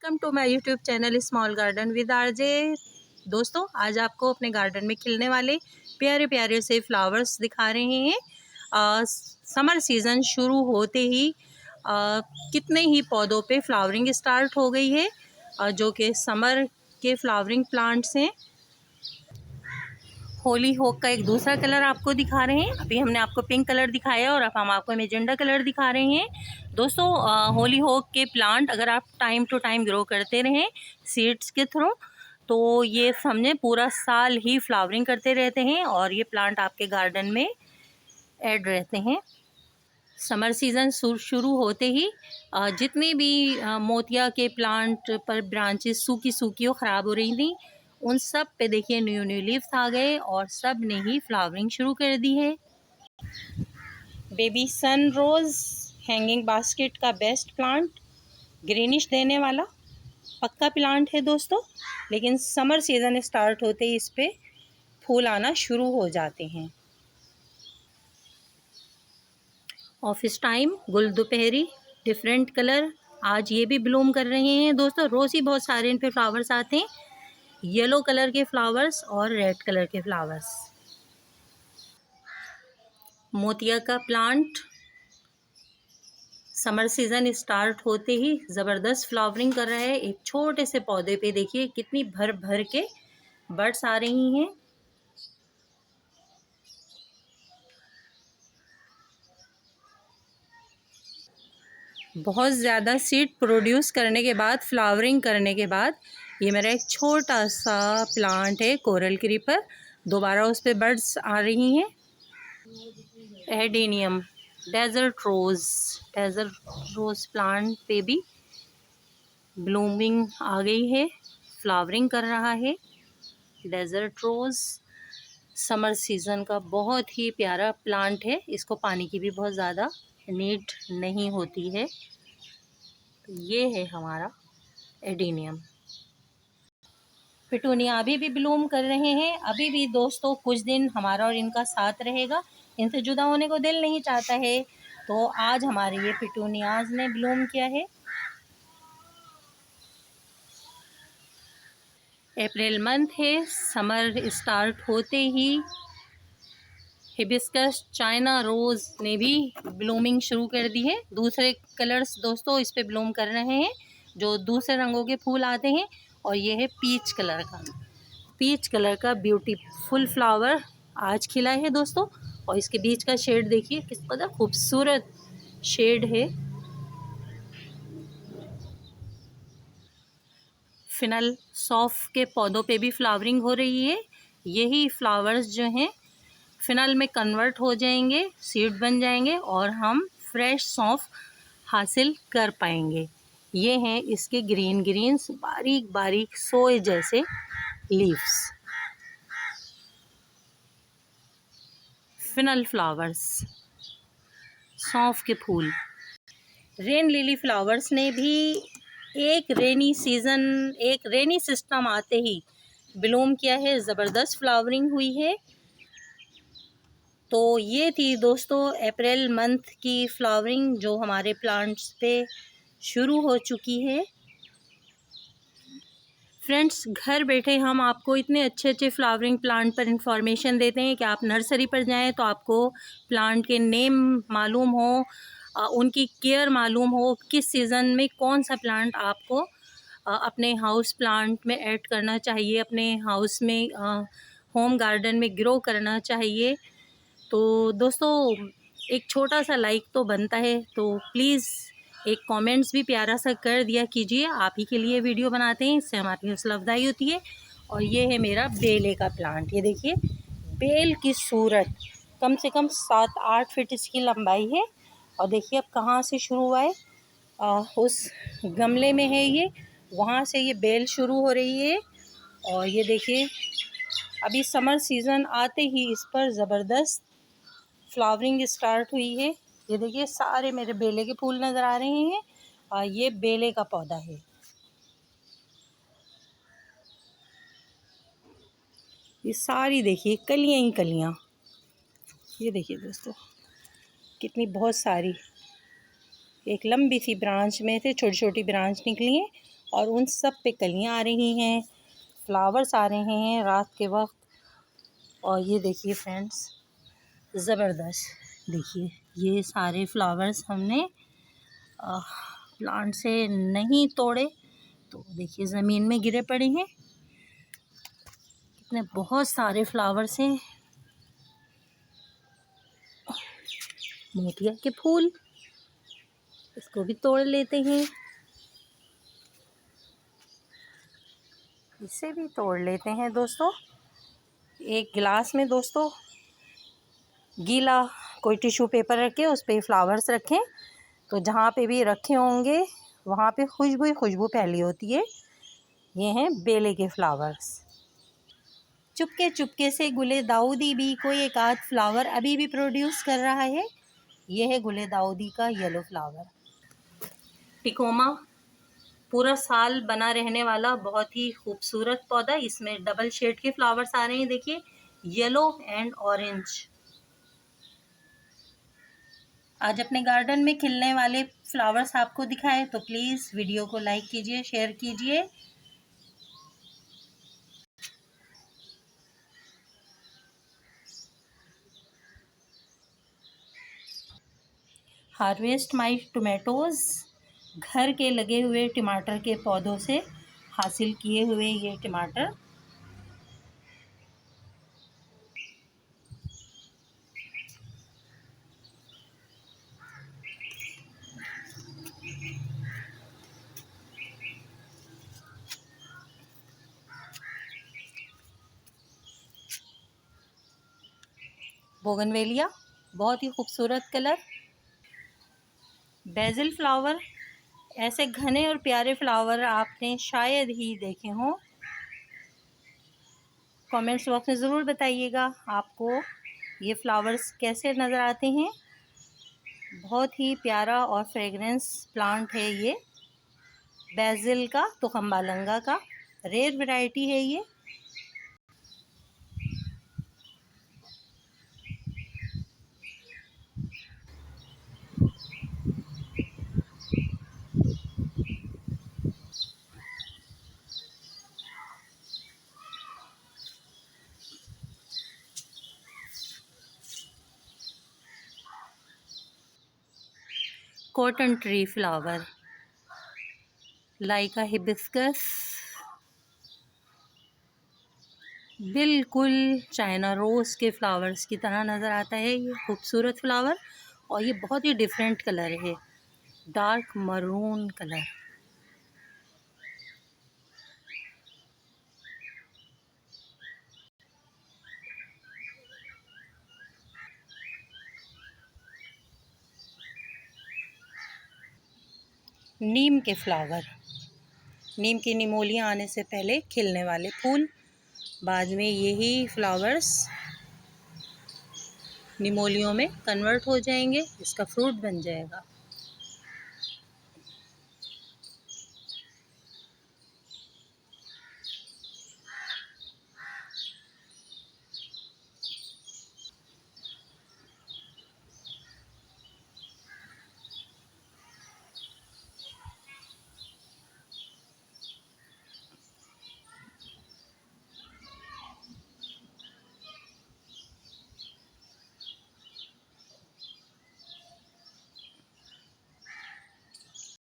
Welcome to my YouTube channel small garden with RJ. दोस्तों, आज आपको अपने गार्डन में खिलने वाले प्यारे प्यारे से फ्लावर्स दिखा रहे हैं। समर सीज़न शुरू होते ही कितने ही पौधों पे फ्लावरिंग स्टार्ट हो गई है, जो कि समर के फ्लावरिंग प्लांट्स हैं। होली होक का एक दूसरा कलर आपको दिखा रहे हैं। अभी हमने आपको पिंक कलर दिखाया और अब हम आपको मैजेंडा कलर दिखा रहे हैं। दोस्तों, होली होक के प्लांट अगर आप टाइम टू टाइम ग्रो करते रहें सीड्स के थ्रू, तो ये समझे पूरा साल ही फ्लावरिंग करते रहते हैं और ये प्लांट आपके गार्डन में ऐड रहते हैं। समर सीज़न शुरू होते ही जितने भी मोतिया के प्लांट पर ब्रांचेस सूखी सूखी और ख़राब हो रही थी, उन सब पे देखिए न्यू लीव्स आ गए और सब ने ही फ्लावरिंग शुरू कर दी है। बेबी सन रोज़ हैंगिंग बास्केट का बेस्ट प्लांट, ग्रीनिश देने वाला पक्का प्लांट है दोस्तों, लेकिन समर सीज़न स्टार्ट होते ही इस पे फूल आना शुरू हो जाते हैं। ऑफिस टाइम गुल दोपहरी डिफरेंट कलर आज ये भी ब्लूम कर रहे हैं दोस्तों। रोज़ ही बहुत सारे इन पे फ्लावर्स आते हैं, येलो कलर के फ्लावर्स और रेड कलर के फ्लावर्स। मोतिया का प्लांट समर सीज़न स्टार्ट होते ही ज़बरदस्त फ्लावरिंग कर रहा है। एक छोटे से पौधे पे देखिए कितनी भर भर के बर्ड्स आ रही हैं। बहुत ज़्यादा सीड प्रोड्यूस करने के बाद, फ्लावरिंग करने के बाद, ये मेरा एक छोटा सा प्लांट है कोरल क्रीपर। दोबारा उस पर बर्ड्स आ रही हैं। एडेनियम डेजर्ट रोज़ प्लांट पे भी ब्लूमिंग आ गई है, फ्लावरिंग कर रहा है। डेजर्ट रोज़ समर सीज़न का बहुत ही प्यारा प्लांट है। इसको पानी की भी बहुत ज़्यादा नीड नहीं होती है। ये है हमारा एडेनियम। पिटूनिया अभी भी ब्लूम कर रहे हैं। अभी भी दोस्तों कुछ दिन हमारा और इनका साथ रहेगा, इनसे जुदा होने को दिल नहीं चाहता है। तो आज हमारे ये पिटूनियाज ने ब्लूम किया है। अप्रैल मंथ है, समर स्टार्ट होते ही हिबिस्कस चाइना रोज़ ने भी ब्लूमिंग शुरू कर दी है। दूसरे कलर्स दोस्तों इस पे ब्लूम कर रहे हैं, जो दूसरे रंगों के फूल आते हैं। और ये है पीच कलर का ब्यूटीफुल फ्लावर आज खिला है दोस्तों। और इसके बीच का शेड देखिए किस कदर खूबसूरत शेड है। फिनल सौफ के पौधों पे भी फ्लावरिंग हो रही है। यही फ्लावर्स जो हैं फिनल में कन्वर्ट हो जाएंगे, सीड बन जाएंगे और हम फ्रेश सौंफ हासिल कर पाएंगे। ये हैं इसके ग्रीन बारीक बारीक सोए जैसे लीव्स। फिनल फ्लावर्स, सौंफ के फूल। रेन लिली फ्लावर्स ने भी एक रेनी सिस्टम आते ही ब्लूम किया है, ज़बरदस्त फ्लावरिंग हुई है। तो ये थी दोस्तों अप्रैल मंथ की फ्लावरिंग, जो हमारे प्लांट्स पे शुरू हो चुकी है। फ्रेंड्स, घर बैठे हम आपको इतने अच्छे अच्छे फ्लावरिंग प्लांट पर इंफॉर्मेशन देते हैं कि आप नर्सरी पर जाएं तो आपको प्लांट के नेम मालूम हो, उनकी केयर मालूम हो, किस सीज़न में कौन सा प्लांट आपको अपने हाउस प्लांट में ऐड करना चाहिए, अपने हाउस में होम गार्डन में ग्रो करना चाहिए। तो दोस्तों एक छोटा सा लाइक तो बनता है, तो प्लीज़ एक कमेंट्स भी प्यारा सा कर दिया कीजिए। आप ही के लिए वीडियो बनाते हैं, इससे हमारी हौसला अफजाई होती है। और ये है मेरा बेले का प्लांट। ये देखिए बेल की सूरत, कम से कम 7-8 फीट इसकी लंबाई है। और देखिए अब कहाँ से शुरू हुआ है, उस गमले में है ये, वहाँ से ये बेल शुरू हो रही है। और ये देखिए अभी समर सीज़न आते ही इस पर ज़बरदस्त फ्लावरिंग स्टार्ट हुई है। ये देखिए सारे मेरे बेले के फूल नज़र आ रहे हैं और ये बेले का पौधा है। ये सारी देखिए कलियां ही कलियां। ये देखिए दोस्तों कितनी बहुत सारी, एक लंबी सी ब्रांच में से छोटी छोटी ब्रांच निकली हैं और उन सब पे कलियाँ आ रही हैं, फ्लावर्स आ रहे हैं रात के वक्त। और ये देखिए फ्रेंड्स, ज़बरदस्त, देखिए ये सारे फ्लावर्स हमने प्लांट से नहीं तोड़े, तो देखिए ज़मीन में गिरे पड़े हैं। कितने बहुत सारे फ्लावर्स हैं। मोतिया के फूल, इसको भी तोड़ लेते हैं, इसे भी तोड़ लेते हैं दोस्तों। एक गिलास में दोस्तों गीला कोई टिश्यू पेपर रखें, उस पर फ्लावर्स रखें, तो जहाँ पे भी रखे होंगे वहाँ पे खुशबू ही खुशबू फैली होती है। ये हैं बेले के फ्लावर्स। चुपके चुपके से गुले दाऊदी भी कोई एक आध फ्लावर अभी भी प्रोड्यूस कर रहा है। ये है गुले दाऊदी का येलो फ्लावर। टिकोमा पूरा साल बना रहने वाला बहुत ही खूबसूरत पौधा। इसमें डबल शेड के फ्लावर्स आ रहे हैं, देखिए येलो एंड ऑरेंज। आज अपने गार्डन में खिलने वाले फ्लावर्स आपको दिखाए, तो प्लीज़ वीडियो को लाइक कीजिए, शेयर कीजिए। हार्वेस्ट माई टोमेटोज़, घर के लगे हुए टमाटर के पौधों से हासिल किए हुए ये टमाटर। बोगनवेलिया, बहुत ही खूबसूरत कलर। बेसिल फ्लावर, ऐसे घने और प्यारे फ्लावर आपने शायद ही देखे हों। कमेंट्स बॉक्स में ज़रूर बताइएगा आपको ये फ्लावर्स कैसे नज़र आते हैं। बहुत ही प्यारा और फ्रेगरेंस प्लांट है ये, बेसिल का तुखमबालंगा का, रेयर वैरायटी है ये। कॉटन ट्री फ्लावर, लाइका हिबिस्कस, बिल्कुल चाइना रोज़ के फ्लावर्स की तरह नज़र आता है ये खूबसूरत फ्लावर। और ये बहुत ही डिफरेंट कलर है, डार्क मरून कलर। नीम के फ्लावर, नीम की निमोलियाँ आने से पहले खिलने वाले फूल, बाद में यही फ्लावर्स निमोलियों में कन्वर्ट हो जाएंगे, इसका फ्रूट बन जाएगा।